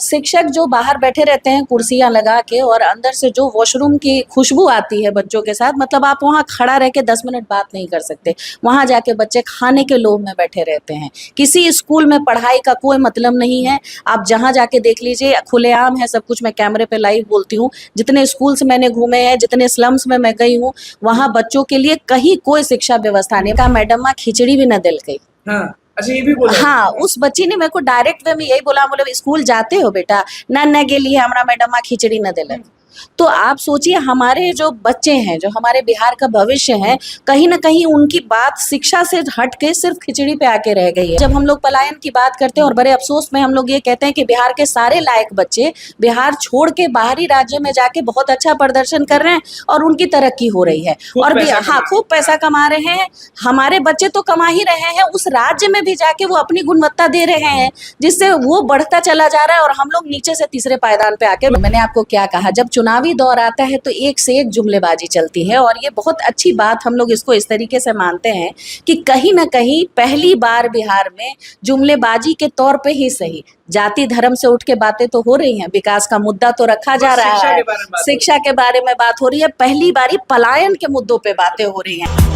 शिक्षक जो बाहर बैठे रहते हैं कुर्सियां लगा के और अंदर से जो वॉशरूम की खुशबू आती है बच्चों के साथ, मतलब आप वहाँ खड़ा रह के 10 मिनट बात नहीं कर सकते। वहाँ जाके बच्चे खाने के लोभ में बैठे रहते हैं। किसी स्कूल में पढ़ाई का कोई मतलब नहीं है। आप जहाँ जाके देख लीजिए, खुलेआम है सब कुछ। मैं कैमरे पे लाइव बोलती हूँ, जितने स्कूल्स मैंने घूमे हैं, जितने स्लम्स में मैं गई हूँ, वहाँ बच्चों के लिए कहीं कोई शिक्षा व्यवस्था नहीं। कहा मैडम माँ खिचड़ी भी न दिल गई। हाँ, अच्छा ये भी बोला। हाँ, उस बच्ची ने मेरे को डायरेक्ट वे में यही बोला, बोले स्कूल जाते हो बेटा? न गेली है हमरा मैडम खिचड़ी न दिलन। तो आप सोचिए, हमारे जो बच्चे हैं, जो हमारे बिहार का भविष्य है, कहीं ना कहीं उनकी बात शिक्षा से हट के सिर्फ खिचड़ी पे आके रह गई है। जब हम लोग पलायन की बात करते हैं और बड़े अफसोस में हम लोग ये कहते हैं कि बिहार के सारे लायक बच्चे बिहार छोड़ के बाहरी राज्य में जाके बहुत अच्छा प्रदर्शन कर रहे हैं और उनकी तरक्की हो रही है और भी हाँ खूब पैसा कमा रहे हैं। हमारे बच्चे तो कमा ही रहे हैं, उस राज्य में भी जाके वो अपनी गुणवत्ता दे रहे हैं, जिससे वो बढ़ता चला जा रहा है और हम लोग नीचे से तीसरे पायदान पे आके। मैंने आपको क्या कहा, जब चुनावी दौर आता है तो एक से एक जुमलेबाजी चलती है और ये बहुत अच्छी बात, हम लोग इसको इस तरीके से मानते हैं कि कहीं ना कहीं पहली बार बिहार में जुमलेबाजी के तौर पे ही सही, जाति धर्म से उठ के बातें तो हो रही हैं, विकास का मुद्दा तो रखा जा रहा है, शिक्षा के बारे में बात हो रही है, पहली बारी पलायन के मुद्दों पे बातें हो रही हैं।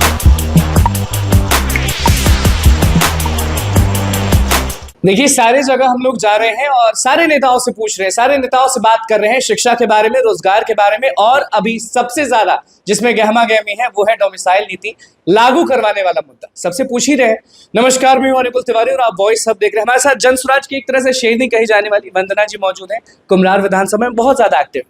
देखिए, सारे जगह हम लोग जा रहे हैं और सारे नेताओं से पूछ रहे हैं, सारे नेताओं से बात कर रहे हैं शिक्षा के बारे में, रोजगार के बारे में, और अभी सबसे ज्यादा जिसमें गहमा गहमी है वो है डोमिसाइल नीति लागू करवाने वाला मुद्दा। सबसे पूछ ही रहे हैं। नमस्कार, मैं हूं अनिकुल तिवारी और आप वॉइस हब देख रहे हैं। हमारे साथ जन स्वराज की एक तरह से शेरनी कही जाने वाली वंदना जी मौजूद हैं। कुम्हरार विधानसभा में बहुत ज्यादा एक्टिव,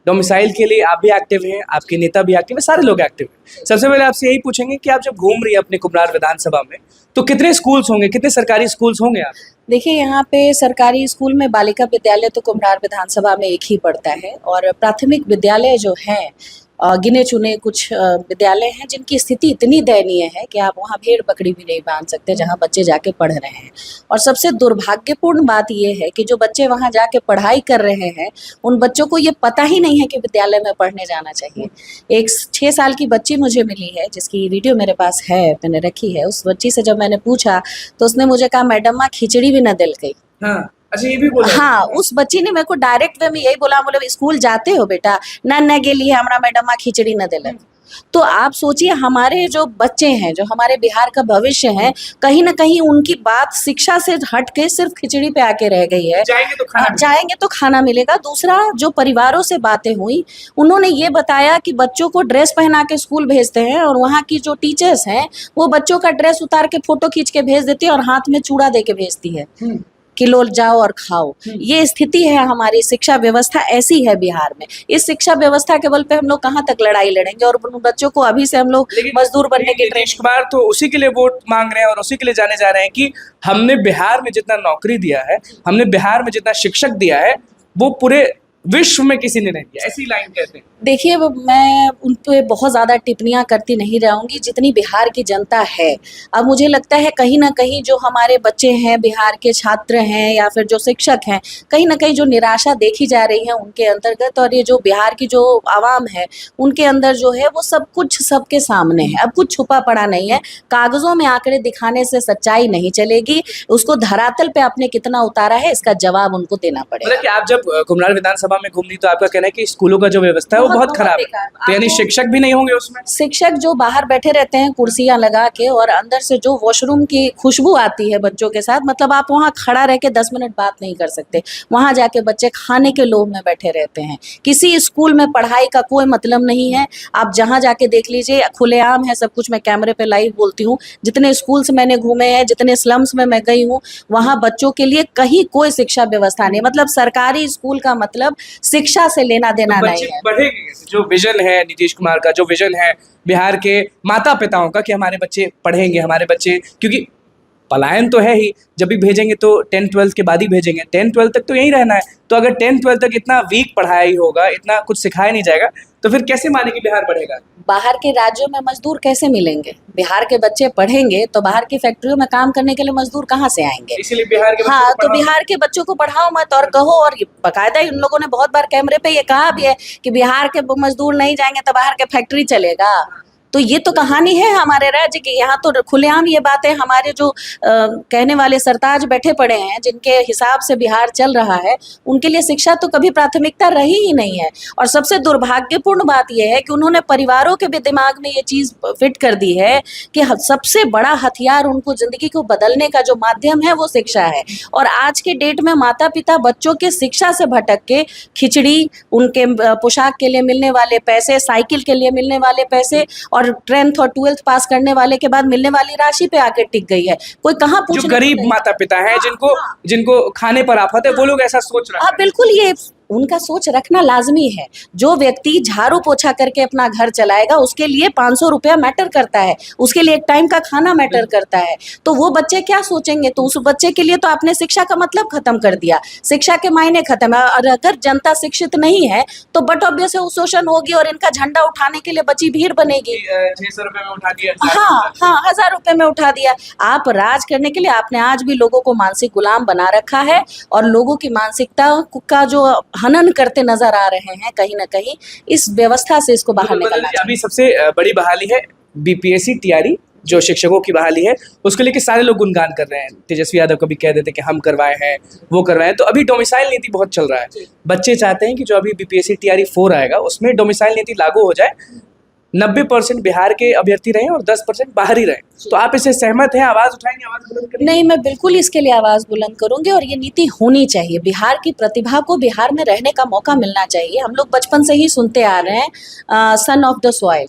डोमिसाइल के लिए आप भी एक्टिव हैं, आपके नेता भी एक्टिव है, सारे लोग एक्टिव हैं। सबसे पहले आपसे यही पूछेंगे कि आप जब घूम रही है अपने कुम्हरार विधानसभा में, तो कितने स्कूल्स होंगे, कितने सरकारी स्कूल्स होंगे आप? देखिए, यहाँ पे सरकारी स्कूल में बालिका विद्यालय तो कुम्हरार विधानसभा में एक ही पड़ता है और प्राथमिक विद्यालय जो हैं गिने चुने कुछ विद्यालय हैं जिनकी स्थिति इतनी दयनीय है कि आप वहाँ भेड़ बकरी भी नहीं बांध सकते, जहाँ बच्चे जाके पढ़ रहे हैं। और सबसे दुर्भाग्यपूर्ण बात ये है कि जो बच्चे वहाँ जाके पढ़ाई कर रहे हैं, उन बच्चों को ये पता ही नहीं है कि विद्यालय में पढ़ने जाना चाहिए। एक 6 साल की बच्ची मुझे मिली है जिसकी वीडियो मेरे पास है, मैंने रखी है। उस बच्ची से जब मैंने पूछा तो उसने मुझे कहा मैडम माँ खिचड़ी भी न दिल गई। हाँ, अच्छा ये भी बोला। हाँ, उस बच्ची ने मेरे को डायरेक्ट वे में यही बोला, बोले स्कूल जाते हो बेटा? न गेली है हमरा मैडम खिचड़ी न दिलन। तो आप सोचिए, हमारे जो बच्चे हैं, जो हमारे बिहार का भविष्य है, कहीं ना कहीं उनकी बात शिक्षा से हट के सिर्फ खिचड़ी पे आके रह गई है। जाएंगे तो खाना मिलेगा। दूसरा, जो परिवारों से बातें हुई, उन्होंने ये बताया कि बच्चों को ड्रेस पहना के स्कूल भेजते हैं और वहाँ की जो टीचर्स हैं वो बच्चों का ड्रेस उतार के फोटो खींच के भेज देती है और हाथ में चूड़ा दे के भेजती है कि लो जाओ और खाओ। ये स्थिति है हमारी शिक्षा व्यवस्था, ऐसी है बिहार में। इस शिक्षा व्यवस्था के बल पे हम लोग कहाँ तक लड़ाई लड़ेंगे और बच्चों को अभी से हम लोग मजदूर बनने के। नीतीश कुमार तो उसी के लिए वोट मांग रहे हैं और उसी के लिए जाने जा रहे हैं कि हमने बिहार में जितना नौकरी दिया है, हमने बिहार में जितना शिक्षक दिया है, वो पूरे विश्व में किसी ने नहीं दिया, ऐसी लाइन कहते हैं। देखिए, मैं उन पे बहुत ज़्यादा टिप्पणियां करती नहीं रहूँगी, जितनी बिहार की जनता है। अब मुझे लगता है कहीं ना कहीं जो हमारे बच्चे हैं, बिहार के छात्र हैं या फिर जो शिक्षक हैं, कहीं ना कहीं जो निराशा देखी जा रही है उनके अंतर्गत, और ये जो बिहार की जो आवाम है उनके अंदर जो है वो सब कुछ सबके सामने है। अब कुछ छुपा पड़ा नहीं है। कागज़ों में आंकड़े दिखाने से सच्चाई नहीं चलेगी, उसको धरातल पे आपने कितना उतारा है इसका जवाब उनको देना पड़ेगा। मतलब कि आप जब कुम्हरार विधानसभा में घूमनी तो आपका कहना है कि स्कूलों का जो व्यवस्था है वो बहुत खराब है, तो यानी शिक्षक भी नहीं होंगे उसमें? शिक्षक जो बाहर बैठे रहते हैं कुर्सियां लगा के और अंदर से जो वॉशरूम की खुशबू आती है बच्चों के साथ, मतलब आप वहाँ खड़ा रह के 10 मिनट बात नहीं कर सकते। वहाँ जाके बच्चे खाने के लोभ में बैठे रहते हैं। किसी स्कूल में पढ़ाई का कोई मतलब नहीं है। आप जहाँ जाके देख लीजिए, खुलेआम है सब कुछ। मैं कैमरे पे लाइव बोलती हूँ, जितने स्कूल्स मैंने घूमे हैं, जितने स्लम्स में मैं गई हूँ, वहाँ बच्चों के लिए कहीं कोई शिक्षा व्यवस्था नहीं। मतलब सरकारी स्कूल का मतलब शिक्षा से लेना देना नहीं है। जो विजन है नीतीश कुमार का, जो विजन है बिहार के माता पिताओं का कि हमारे बच्चे पढ़ेंगे, हमारे बच्चे, क्योंकि पलायन तो है ही, जब भी भेजेंगे तो 10-12 के बाद ही भेजेंगे। 10-12 तक तो यहीं रहना है, तो अगर 10-12 तक इतना वीक पढ़ाई होगा, इतना कुछ सिखाया नहीं जाएगा, तो फिर कैसे माने कि बिहार बढ़ेगा? बाहर के राज्यों में मजदूर कैसे मिलेंगे? बिहार के बच्चे पढ़ेंगे तो बाहर की फैक्ट्रियों में काम करने के लिए मजदूर कहाँ से आएंगे? इसीलिए बिहार के हाँ, तो बिहार के बच्चों को पढ़ाओ मत और कहो, और बाकायदा उन लोगों ने बहुत बार कैमरे पे ये कहा भी है कि बिहार के मजदूर नहीं जाएंगे तो बाहर के फैक्ट्री चलेगा। तो ये तो कहानी है हमारे राज्य की। यहाँ तो खुलेआम ये बातें हमारे जो कहने वाले सरताज बैठे पड़े हैं, जिनके हिसाब से बिहार चल रहा है, उनके लिए शिक्षा तो कभी प्राथमिकता रही ही नहीं है। और सबसे दुर्भाग्यपूर्ण बात यह है कि उन्होंने परिवारों के भी दिमाग में ये चीज फिट कर दी है कि सबसे बड़ा हथियार उनको जिंदगी को बदलने का जो माध्यम है वो शिक्षा है। और आज के डेट में माता पिता बच्चों के शिक्षा से भटक के खिचड़ी, उनके पोशाक के लिए मिलने वाले पैसे, साइकिल के लिए मिलने वाले पैसे और 10th और 12th पास करने वाले के बाद मिलने वाली राशि पे आके टिक गई है। कोई कहाँ जो पूछने गरीब माता पिता हैं, जिनको खाने पर आफत है, वो लोग ऐसा सोच रहे हैं। हाँ बिल्कुल, ये उनका सोच रखना लाजमी है। जो व्यक्ति झाड़ू पोछा करके अपना घर चलाएगा उसके लिए 500 रुपया मैटर करता है, उसके लिए एक टाइम का खाना मैटर करता है। तो वो बच्चे क्या सोचेंगे? तो उस बच्चे के लिए तो आपने शिक्षा का मतलब खत्म कर दिया, शिक्षा के मायने खत्म है। और अगर जनता शिक्षित नहीं है तो बट ऑब्वियस है शोषण होगी और इनका झंडा उठाने के लिए बची भीड़ बनेगी। 600 रुपए में उठा दिया, हाँ, 1000 रुपए में उठा दिया। आप राज करने के लिए आपने आज भी लोगों को मानसिक गुलाम बना रखा है और लोगों की मानसिकता का जो हनन करते नजर आ रहे हैं कहीं ना कहीं। इस व्यवस्था से इसको बाहर निकलना चाहिए। अभी सबसे बड़ी बहाली है बीपीएससी टीआरई, जो शिक्षकों की बहाली है, उसको लेके सारे लोग गुणगान कर रहे हैं। तेजस्वी यादव कभी कह देते कि हम करवाए हैं, वो करवाए हैं। तो अभी डोमिसाइल नीति बहुत चल रहा है। बच्चे चाहते हैं कि जो अभी बीपीएससी टीआरई 4 आएगा उसमें डोमिसाइल नीति लागू हो जाए, 90% बिहार के अभ्यर्थी रहें और 10% बाहर ही रहें। तो आप इससे सहमत हैं? आवाज उठाएंगे, आवाज बुलंद करेंगे? नहीं, मैं बिल्कुल इसके लिए आवाज बुलंद करूंगी और ये नीति होनी चाहिए। बिहार की प्रतिभा को बिहार में रहने का मौका मिलना चाहिए। हम लोग बचपन से ही सुनते आ रहे हैं सन ऑफ द सॉइल।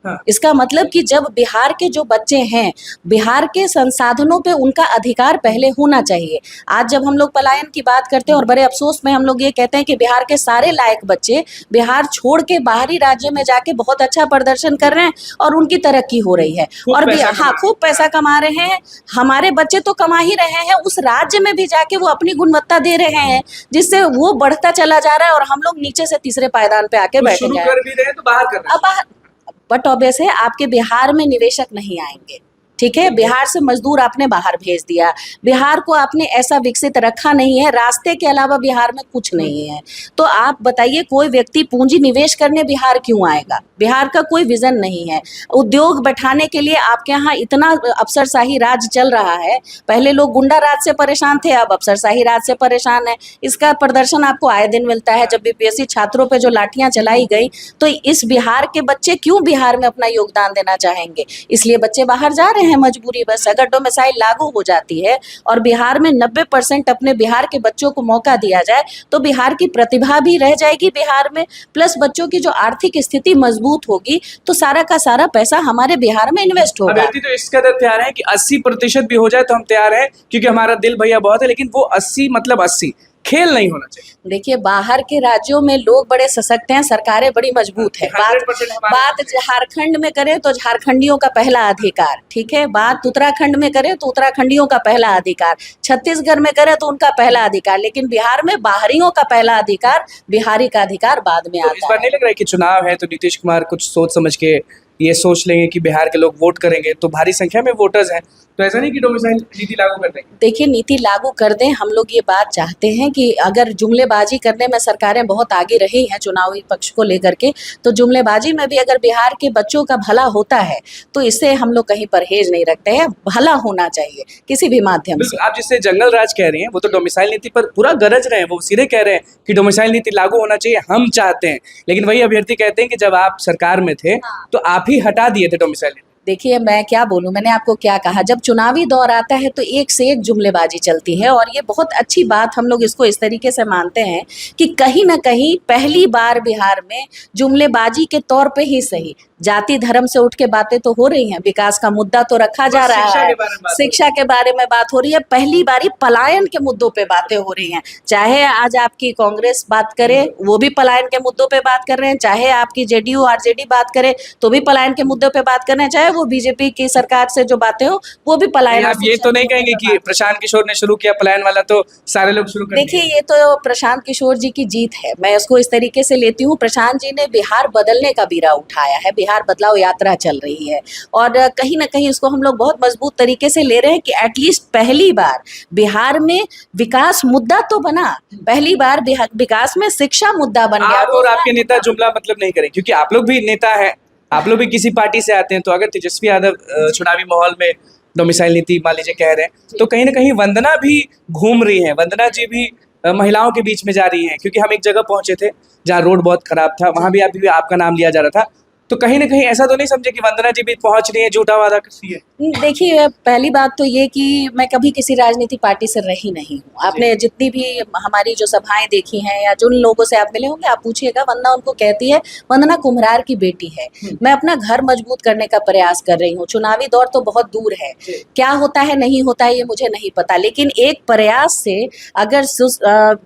हाँ। इसका मतलब कि जब बिहार के जो बच्चे हैं, बिहार के संसाधनों पे उनका अधिकार पहले होना चाहिए। आज जब हम लोग पलायन की बात करते हैं और बड़े अफसोस में हम लोग ये कहते हैं कि बिहार के सारे लायक बच्चे बिहार छोड़ के बाहरी राज्य में जाके बहुत अच्छा प्रदर्शन कर रहे हैं और उनकी तरक्की हो रही है और हाँ खूब पैसा कमा रहे हैं। हमारे बच्चे तो कमा ही रहे हैं, उस राज्य में भी जाके वो अपनी गुणवत्ता दे रहे हैं, जिससे वो बढ़ता चला जा रहा है और हम लोग नीचे से तीसरे पायदान पे आके बैठे शुरू कर भी रहे हैं तो बाहर कर रहे हैं। बट ऑब्वियस है आपके बिहार में निवेशक नहीं आएंगे, ठीक है। बिहार से मजदूर आपने बाहर भेज दिया, बिहार को आपने ऐसा विकसित रखा नहीं है, रास्ते के अलावा बिहार में कुछ नहीं है। तो आप बताइए कोई व्यक्ति पूंजी निवेश करने बिहार क्यों आएगा? बिहार का कोई विजन नहीं है। उद्योग बैठाने के लिए आपके यहाँ इतना अफसरशाही राज चल रहा है। पहले लोग गुंडा राज से परेशान थे, अब अफसरशाही राज से परेशान है। इसका प्रदर्शन आपको आए दिन मिलता है। जब बीपीएससी छात्रों पे जो लाठियां चलाई गई तो इस बिहार के बच्चे क्यों बिहार में अपना योगदान देना चाहेंगे? इसलिए बच्चे बाहर जा रहे हैं मजबूरी बस। अगर डोमिसाइल लागू हो जाती है और बिहार में 90% अपने बिहार के बच्चों को मौका दिया जाए तो बिहार की प्रतिभा भी रह जाएगी बिहार में, प्लस बच्चों की जो आर्थिक स्थिति मजबूत होगी तो सारा का सारा पैसा हमारे बिहार में इन्वेस्ट होगा। अभ्यर्थी तो इस कदर तैयार है कि 80% भी हो जाए तो हम तैयार हैं, क्योंकि हमारा दिल भैया बहुत है, लेकिन वो 80 मतलब 80 खेल नहीं होना चाहिए। देखिए बाहर के राज्यों में लोग बड़े सशक्त हैं, सरकारें बड़ी मजबूत है। बात झारखंड में करें तो झारखंडियों का पहला अधिकार, ठीक है। बात उत्तराखंड में करें तो उत्तराखंडियों का पहला अधिकार, छत्तीसगढ़ में करें तो उनका पहला अधिकार, लेकिन बिहार में बाहरियों का पहला अधिकार, बिहारी का अधिकार बाद में आता है। इस बार नहीं लग रहा है कि चुनाव है तो नीतीश कुमार कुछ सोच समझ के ये सोच लेंगे कि बिहार के लोग वोट करेंगे तो भारी संख्या में वोटर्स हैं, तो ऐसा नहीं कि डोमिसाइल नीति लागू कर देंगे? देखिए नीति लागू कर दें, हम लोग ये बात चाहते हैं कि अगर जुमलेबाजी करने में सरकारें बहुत आगे रही हैं चुनावी पक्ष को लेकर के, तो जुमलेबाजी में भी अगर बिहार के बच्चों का भला होता है तो इससे हम लोग कहीं परहेज नहीं रखते हैं। भला होना चाहिए किसी भी माध्यम से। आप जिससे जंगल राज कह रही हैं वो तो डोमिसाइल नीति पर पूरा गरज रहे हैं, वो सीधे कह रहे हैं कि डोमिसाइल नीति लागू होना चाहिए, हम चाहते हैं। लेकिन वही अभ्यर्थी कहते हैं कि जब आप सरकार में थे तो आप ही हटा दिए थे डोमिसाइल नीति। देखिए मैं क्या बोलूं, मैंने आपको क्या कहा, जब चुनावी दौर आता है तो एक से एक जुमलेबाजी चलती है और ये बहुत अच्छी बात, हम लोग इसको इस तरीके से मानते हैं कि कहीं ना कहीं पहली बार बिहार में जुमलेबाजी के तौर पे ही सही जाति धर्म से उठ के बातें तो हो रही हैं, विकास का मुद्दा तो रखा जा रहा है, शिक्षा के बारे में बात हो रही है, पहली बारी पलायन के मुद्दों पे बातें हो रही हैं। चाहे आज आपकी कांग्रेस बात करे वो भी पलायन के मुद्दों पे बात कर रहे हैं, चाहे आपकी जेडीयू आरजेडी बात करे तो भी पलायन के मुद्दों पे बात कर रहे हैं, चाहे वो बीजेपी की सरकार से जो बातें हो वो भी पलायन। आप ये तो नहीं कहेंगे कि प्रशांत किशोर ने शुरू किया पलायन वाला तो सारे लोग शुरू कर दिए? देखिए ये तो प्रशांत किशोर जी की जीत है, मैं उसको इस तरीके से लेती हूँ। प्रशांत जी ने बिहार बदलने का बीड़ा उठाया है, बिहार बदलाव यात्रा चल रही है और कहीं ना कहीं इसको हम लोग बहुत मजबूत तरीके से ले रहे हैं कि एटलीस्ट पहली बार बिहार में विकास मुद्दा तो बना, पहली बार विकास में शिक्षा मुद्दा बन गया। और आपके नेता जुमला मतलब नहीं करें, क्योंकि आप लोग भी नेता हैं, आप लोग भी किसी पार्टी से आते हैं, तो अगर तेजस्वी यादव चुनावी माहौल में डोमिसाइल नीति मान लीजिए कह रहे हैं, तो कहीं ना कहीं वंदना भी घूम रही है, वंदना जी भी महिलाओं के बीच में जा रही हैं, क्योंकि हम एक जगह पहुंचे थे जहाँ रोड बहुत खराब था, वहां भी अभी भी आपका नाम लिया जा रहा था। तो कहीं ना कहीं ऐसा तो नहीं समझे कि वंदना जी भी पहुंच रही है, झूठा वादा करती है? देखिए, पहली बात तो ये कि मैं कभी किसी राजनीतिक पार्टी से रही नहीं हूँ। आपने जितनी भी हमारी जो सभाएं देखी हैं या जिन लोगों से आप मिले होंगे, आप पूछिएगा, वंदना उनको कहती है, वंदना कुम्हार की बेटी है। मैं अपना घर मजबूत करने का प्रयास कर रही हूँ। चुनावी दौर तो बहुत दूर है, क्या होता है नहीं होता है ये मुझे नहीं पता, लेकिन एक प्रयास से अगर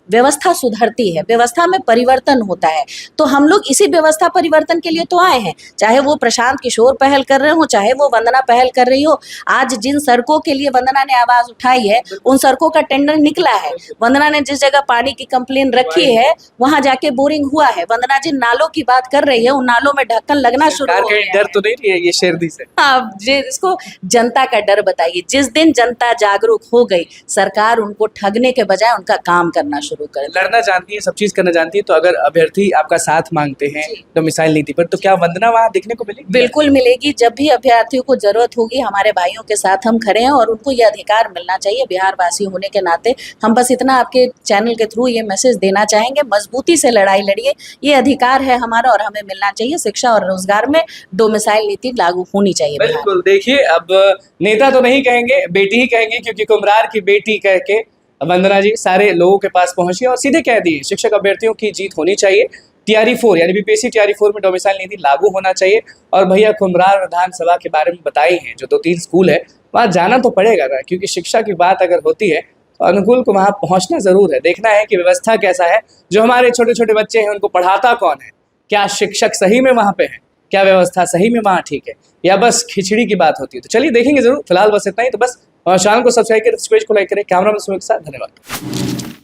व्यवस्था सुधरती है, व्यवस्था में परिवर्तन होता है, तो हम लोग इसी व्यवस्था परिवर्तन के लिए तो आए हैं। चाहे वो प्रशांत किशोर पहल कर रहे हो, चाहे वो वंदना पहल कर रही हो। आज जिन सड़कों के लिए वंदना ने आवाज उठाई है, उन सड़कों का टेंडर निकला है। वंदना ने जिस जगह पानी की कंप्लेन रखी है, वहां जाके बोरिंग हुआ है। वंदना जिन नालों की बात कर रही है, उन नालों में ढक्कन लगना शुरू हो गया डर तो नहीं रही है ये शेरदी से? आप जिसको जनता का डर बताइए। जिस दिन जनता जागरूक हो गई, सरकार उनको ठगने के बजाय उनका काम करना शुरू कर दिया। लड़ना जानती है, सब चीज करना जानती है, तो अगर अभ्यर्थी आपका साथ मांगते हैं डोमिसाइल नीति पर, तो क्या वंदना वहां दिखने को मिलेगी? बिल्कुल मिलेगी। जब भी अभ्यर्थियों को जरूरत होगी, हमारे भाइयों के साथ हम खड़े हैं और उनको ये अधिकार मिलना चाहिए। बिहार वासी होने के नाते हम बस इतना आपके चैनल के थ्रू ये मैसेज देना चाहेंगे, मजबूती से लड़ाई लड़िए, ये अधिकार है हमारा और हमें मिलना चाहिए। शिक्षा और रोजगार में डोमिसाइल नीति लागू होनी चाहिए। बिल्कुल। देखिए, अब नेता तो नहीं कहेंगे, बेटी ही कहेंगे, क्योंकि कुम्हार की बेटी कह के वंदना जी सारे लोगों के पास पहुंची और सीधे कह दिए शिक्षक अभ्यर्थियों की जीत होनी चाहिए। टीआरई 4 यानी बीपीएससी टीआरई 4 में डोमिसाइल नीति लागू होना चाहिए। और भैया कुम्हार विधानसभा के बारे में बताई हैं, जो 2-3 स्कूल है वहाँ जाना तो पड़ेगा ना, क्योंकि शिक्षा की बात अगर होती है तो अनुकूल को वहाँ पहुँचना जरूर है। देखना है कि व्यवस्था कैसा है, जो हमारे छोटे छोटे बच्चे हैं उनको पढ़ाता कौन है, क्या शिक्षक सही में वहाँ पे है, क्या व्यवस्था सही में वहाँ ठीक है, या बस खिचड़ी की बात होती है। तो चलिए देखेंगे जरूर। फिलहाल बस इतना ही। तो बस चैनल को सब्सक्राइब करें, पेज को लाइक करें। कैमरा में सुमित के साथ, धन्यवाद।